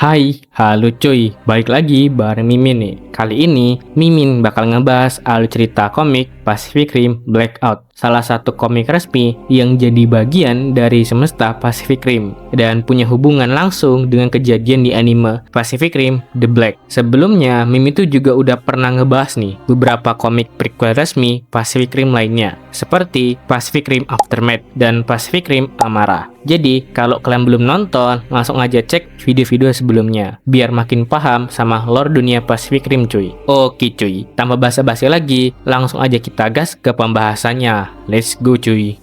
Hai, halo cuy, balik lagi bareng Mimin nih. Kali ini, Mimin bakal ngebahas alur cerita komik Pacific Rim Blackout, salah satu komik resmi yang jadi bagian dari semesta Pacific Rim dan punya hubungan langsung dengan kejadian di anime Pacific Rim The Black. Sebelumnya, Mimin tuh juga udah pernah ngebahas nih beberapa komik prequel resmi Pacific Rim lainnya, seperti Pacific Rim Aftermath dan Pacific Rim Amara. Jadi, kalau kalian belum nonton, langsung aja cek video-video sebelumnya, biar makin paham sama lore dunia Pacific Rim cuy. Oke cuy, tanpa basa-basi lagi, langsung aja kita gas ke pembahasannya. Let's go cuy.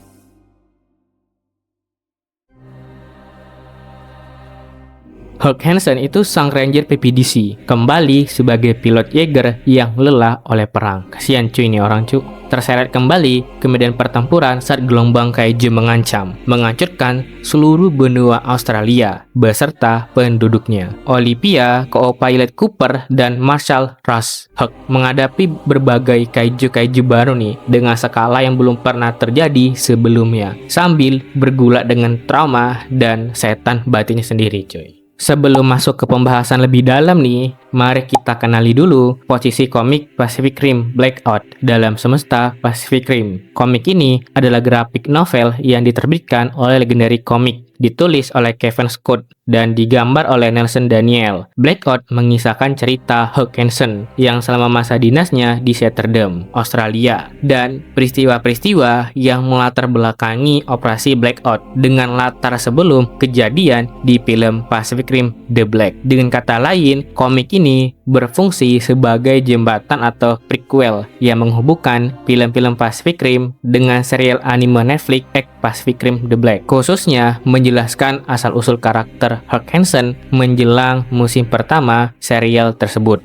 Hawk Hansen itu sang ranger PPDC, kembali sebagai pilot Jaeger yang lelah oleh perang. Kasian cuy ini orang cuy. Terseret kembali ke medan pertempuran saat gelombang kaiju mengancam, menghancurkan seluruh benua Australia beserta penduduknya. Olivia, co-pilot Cooper, dan Marshall Rush Hawk menghadapi berbagai kaiju-kaiju baru nih dengan skala yang belum pernah terjadi sebelumnya, sambil bergulat dengan trauma dan setan batinnya sendiri cuy. Sebelum masuk ke pembahasan lebih dalam nih, mari kita kenali dulu posisi komik Pacific Rim Blackout dalam semesta Pacific Rim. Komik ini adalah grafik novel yang diterbitkan oleh Legendary Comics, ditulis oleh Kevin Scott dan digambar oleh Nelson Daniel. Blackout mengisahkan cerita Hawk Hansen yang selama masa dinasnya di Rotterdam, Australia, dan peristiwa-peristiwa yang melatar belakangi operasi Blackout dengan latar sebelum kejadian di film Pacific Rim The Black. Dengan kata lain, komik ini berfungsi sebagai jembatan atau prequel yang menghubungkan film-film Pacific Rim dengan serial anime Netflix Pacific Rim The Black, khususnya menjelaskan asal-usul karakter Hawk Hansen menjelang musim pertama serial tersebut.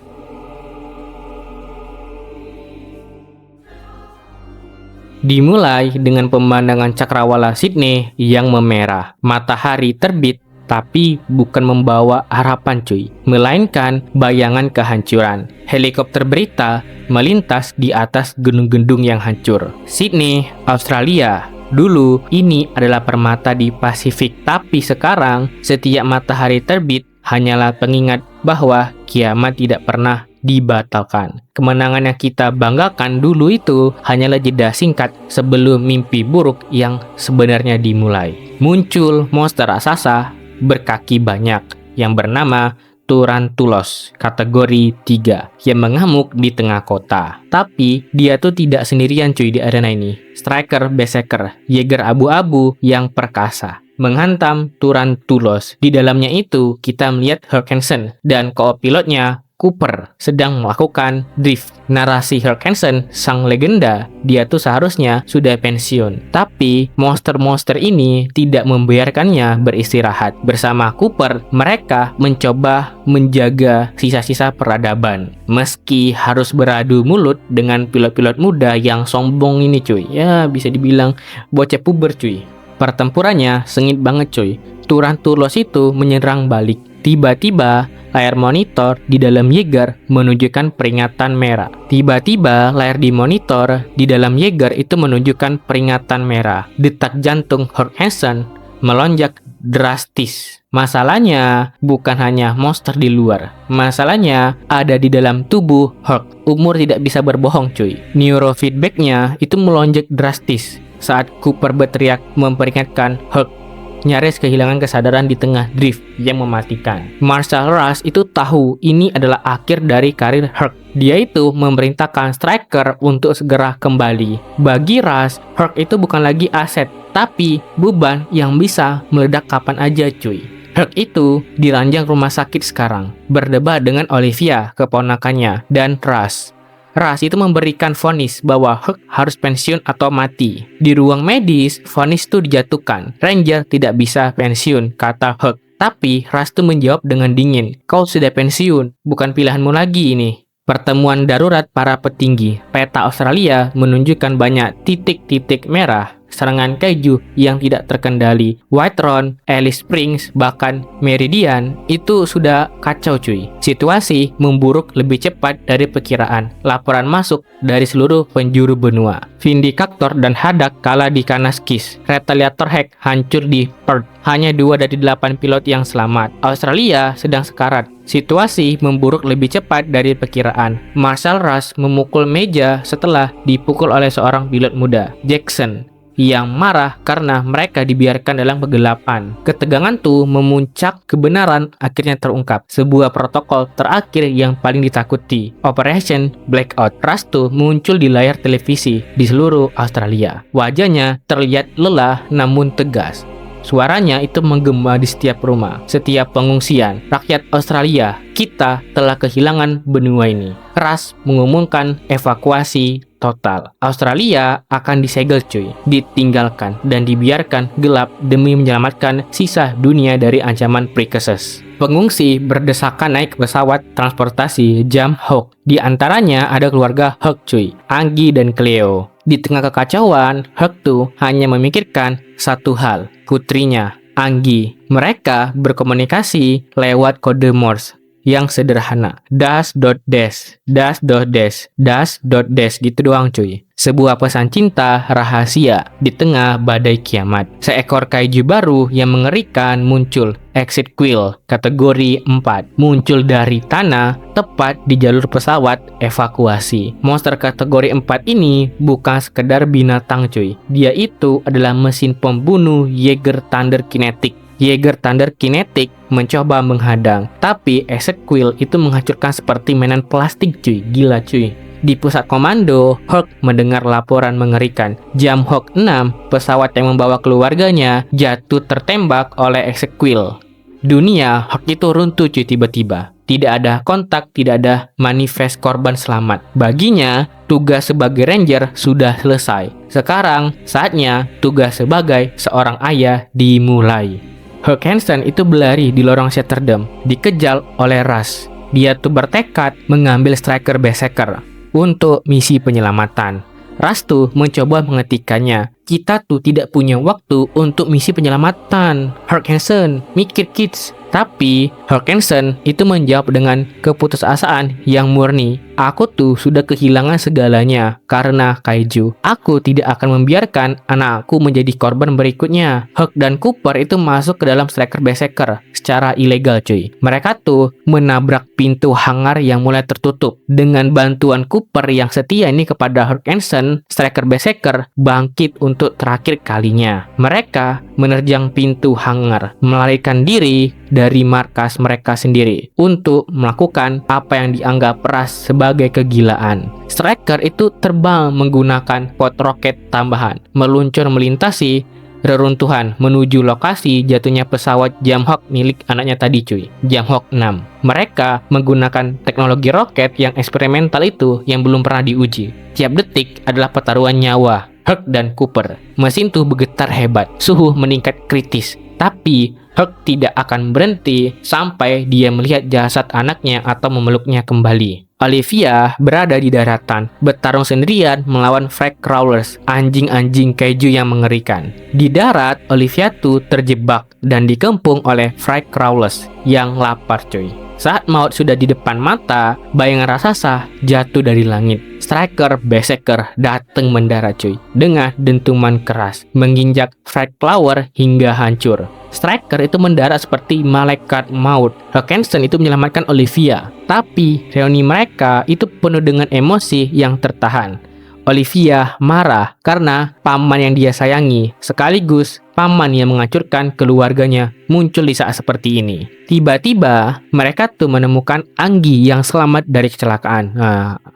Dimulai dengan pemandangan cakrawala Sydney yang memerah. Matahari terbit, tapi bukan membawa harapan cuy, melainkan bayangan kehancuran. Helikopter berita melintas di atas gedung-gedung yang hancur. Sydney, Australia. Dulu ini adalah permata di Pasifik, tapi sekarang setiap matahari terbit hanyalah pengingat bahwa kiamat tidak pernah dibatalkan. Kemenangan yang kita banggakan dulu itu hanyalah jeda singkat sebelum mimpi buruk yang sebenarnya dimulai. Muncul monster raksasa berkaki banyak yang bernama Turantulos kategori 3 yang mengamuk di tengah kota. Tapi dia tuh tidak sendirian cuy di arena ini. Striker Berserker, Jaeger abu-abu yang perkasa, menghantam Turantulos. Di dalamnya itu kita melihat Hawk Hansen dan co-pilotnya Cooper sedang melakukan drift. Narasi Hawk Hansen, sang legenda, dia tuh seharusnya sudah pensiun. Tapi monster-monster ini tidak membiarkannya beristirahat. Bersama Cooper, mereka mencoba menjaga sisa-sisa peradaban. Meski harus beradu mulut dengan pilot-pilot muda yang sombong ini cuy. Ya bisa dibilang bocah puber cuy. Pertempurannya sengit banget cuy. Turantulos itu menyerang balik. Tiba-tiba layar monitor di dalam Jaeger menunjukkan peringatan merah. Tiba-tiba layar di monitor di dalam Jaeger itu menunjukkan peringatan merah. Detak jantung Hawk Hansen melonjak drastis. Masalahnya bukan hanya monster di luar. Masalahnya ada di dalam tubuh Hawk. Umur tidak bisa berbohong cuy. Neurofeedbacknya itu melonjak drastis saat Cooper berteriak memperingatkan Hawk nyaris kehilangan kesadaran di tengah drift yang mematikan. Marshall Rush itu tahu ini adalah akhir dari karir Hawk. Dia itu memerintahkan Striker untuk segera kembali. Bagi Rush, Hawk itu bukan lagi aset, tapi beban yang bisa meledak kapan aja cuy. Hawk itu diranjang rumah sakit sekarang, berdebat dengan Olivia, keponakannya, dan Rush. Rush itu memberikan vonis bahwa Hawk harus pensiun atau mati. Di ruang medis, vonis itu dijatuhkan. Ranger tidak bisa pensiun, kata Hawk. Tapi Rush itu menjawab dengan dingin, kau sudah pensiun, bukan pilihanmu lagi ini. Pertemuan darurat para petinggi. Peta Australia menunjukkan banyak titik-titik merah serangan kaiju yang tidak terkendali. Whiterun, Alice Springs, bahkan Meridian itu sudah kacau cuy. Situasi memburuk lebih cepat dari perkiraan. Laporan masuk dari seluruh penjuru benua. Vindikator dan Hadak kalah di Kanaskis. Retaliator Hack hancur di Perth. Hanya 2 dari 8 pilot yang selamat. Australia sedang sekarat. Situasi memburuk lebih cepat dari perkiraan. Marshal Rush memukul meja setelah dipukul oleh seorang pilot muda, Jackson, yang marah karena mereka dibiarkan dalam kegelapan. Ketegangan tuh memuncak, kebenaran akhirnya terungkap. Sebuah protokol terakhir yang paling ditakuti, Operation Blackout. Rush tuh muncul di layar televisi di seluruh Australia. Wajahnya terlihat lelah namun tegas. Suaranya itu menggema di setiap rumah, setiap pengungsian. Rakyat Australia, kita telah kehilangan benua ini. Rush mengumumkan evakuasi total. Australia akan disegel cuy, ditinggalkan dan dibiarkan gelap demi menyelamatkan sisa dunia dari ancaman Precursors. Pengungsi berdesakan naik ke pesawat transportasi Jam Hawk. Di antaranya ada keluarga Hawk cuy, Anggi dan Cleo. Di tengah kekacauan, Hawk tuh hanya memikirkan satu hal, putrinya, Anggi. Mereka berkomunikasi lewat kode Morse yang sederhana, dash.dash, dash.dash, dash.dash gitu doang cuy. Sebuah pesan cinta rahasia di tengah badai kiamat. Seekor kaiju baru yang mengerikan muncul, Exit Quill, kategori 4, muncul dari tanah tepat di jalur pesawat evakuasi. Monster kategori 4 ini bukan sekedar binatang cuy. Dia itu adalah mesin pembunuh Jaeger Thunder Kinetic. Jaeger Thunder Kinetic mencoba menghadang, tapi Exit Quill itu menghancurkan seperti mainan plastik cuy. Gila cuy. Di pusat komando, Hawk mendengar laporan mengerikan. Jam Hawk 6, pesawat yang membawa keluarganya, jatuh tertembak oleh Exit Quill. Dunia Hawk itu runtuh cuy tiba-tiba. Tidak ada kontak, tidak ada manifest korban selamat. Baginya, tugas sebagai ranger sudah selesai. Sekarang, saatnya tugas sebagai seorang ayah dimulai. Hawk Hansen itu berlari di lorong Shatterdam, dikejar oleh Rush. Dia tuh bertekad mengambil Striker Berserker untuk misi penyelamatan. Rush tuh mencoba mengetikkannya. Kita tuh tidak punya waktu untuk misi penyelamatan. Hawk Hansen, mikir kids. Tapi Hawk Hansen itu menjawab dengan keputusasaan yang murni. Aku tuh sudah kehilangan segalanya karena kaiju. Aku tidak akan membiarkan anakku menjadi korban berikutnya. Hawk dan Cooper itu masuk ke dalam Striker Berserker secara ilegal cuy. Mereka tuh menabrak pintu hangar yang mulai tertutup. Dengan bantuan Cooper yang setia ini kepada Hawk Hansen, Striker Berserker bangkit untuk terakhir kalinya. Mereka menerjang pintu hangar, melarikan diri dari markas mereka sendiri untuk melakukan apa yang dianggap Rush sebagai kegilaan. Striker itu terbang menggunakan pod roket tambahan, meluncur melintasi reruntuhan menuju lokasi jatuhnya pesawat Jam Hawk milik anaknya tadi cuy, Jam Hawk 6. Mereka menggunakan teknologi roket yang eksperimental itu yang belum pernah diuji. Tiap detik adalah pertaruhan nyawa Hawk dan Cooper. Mesin tuh bergetar hebat, suhu meningkat kritis. Tapi Hawk tidak akan berhenti sampai dia melihat jasad anaknya atau memeluknya kembali. Olivia berada di daratan, bertarung sendirian melawan Frag Crawlers, anjing-anjing kaiju yang mengerikan. Di darat, Olivia tuh terjebak dan dikepung oleh Frag Crawlers yang lapar cuy. Saat maut sudah di depan mata, bayangan raksasa jatuh dari langit. Striker Berserker datang mendarat cuy, dengan dentuman keras, menginjak Frag Flower hingga hancur. Striker itu mendarat seperti malaikat maut. Hawk Hansen itu menyelamatkan Olivia, tapi reuni mereka itu penuh dengan emosi yang tertahan. Olivia marah karena paman yang dia sayangi, sekaligus paman yang menghancurkan keluarganya, muncul di saat seperti ini. Tiba-tiba mereka tuh menemukan Anggi yang selamat dari kecelakaan.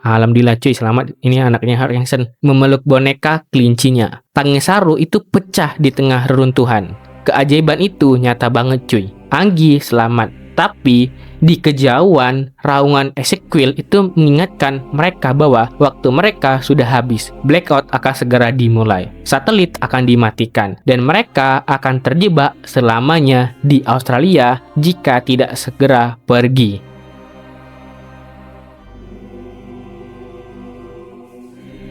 Alhamdulillah cuy, selamat. Ini anaknya Hawk Hansen memeluk boneka kelincinya. Tangis haru itu pecah di tengah reruntuhan. Keajaiban itu nyata banget cuy. Anggi selamat, tapi di kejauhan raungan Exit Quill itu mengingatkan mereka bahwa waktu mereka sudah habis. Blackout akan segera dimulai. Satelit akan dimatikan dan mereka akan terjebak selamanya di Australia jika tidak segera pergi.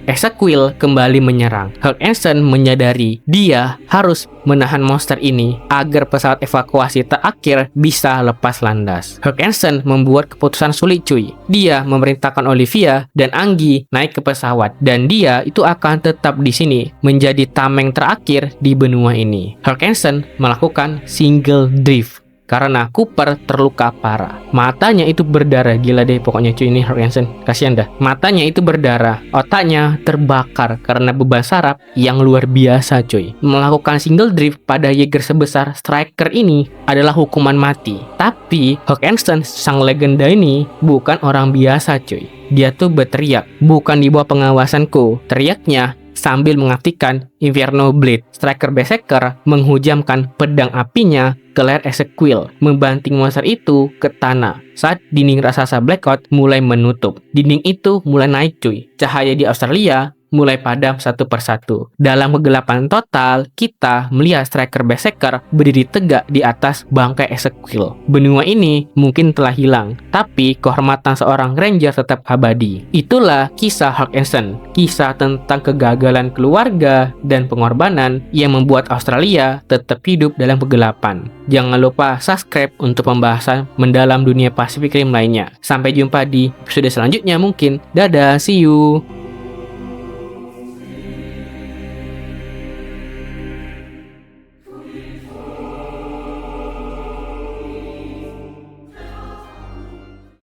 Exequiel kembali menyerang. Hulk Hansen menyadari dia harus menahan monster ini agar pesawat evakuasi terakhir bisa lepas landas. Hulk Hansen membuat keputusan sulit cuy. Dia memerintahkan Olivia dan Anggi naik ke pesawat dan dia itu akan tetap di sini menjadi tameng terakhir di benua ini. Hulk Hansen melakukan single drift karena Cooper terluka parah. Matanya itu berdarah, gila deh pokoknya cuy ini Hulk Hansen, kasihan dah. Matanya itu berdarah, otaknya terbakar karena beban saraf yang luar biasa cuy. Melakukan single drift pada Jaeger sebesar Striker ini adalah hukuman mati. Tapi Hulk Hansen sang legenda ini bukan orang biasa cuy. Dia tuh berteriak, bukan di bawah pengawasanku. Teriaknya sambil mengaktifkan Inferno Blade. Striker Berserker menghujamkan pedang apinya ke leher Exequiel, membanting monster itu ke tanah. Saat dinding raksasa Blackout mulai menutup, dinding itu mulai naik cuy. Cahaya di Australia mulai padam satu persatu. Dalam kegelapan total, kita melihat Striker Berserker berdiri tegak di atas bangkai Exequiel. Benua ini mungkin telah hilang, tapi kehormatan seorang Ranger tetap abadi. Itulah kisah Hulk Hansen, kisah tentang kegagalan keluarga dan pengorbanan yang membuat Australia tetap hidup dalam kegelapan. Jangan lupa subscribe untuk pembahasan mendalam dunia Pacific Rim lainnya. Sampai jumpa di episode selanjutnya mungkin. Dadah, see you!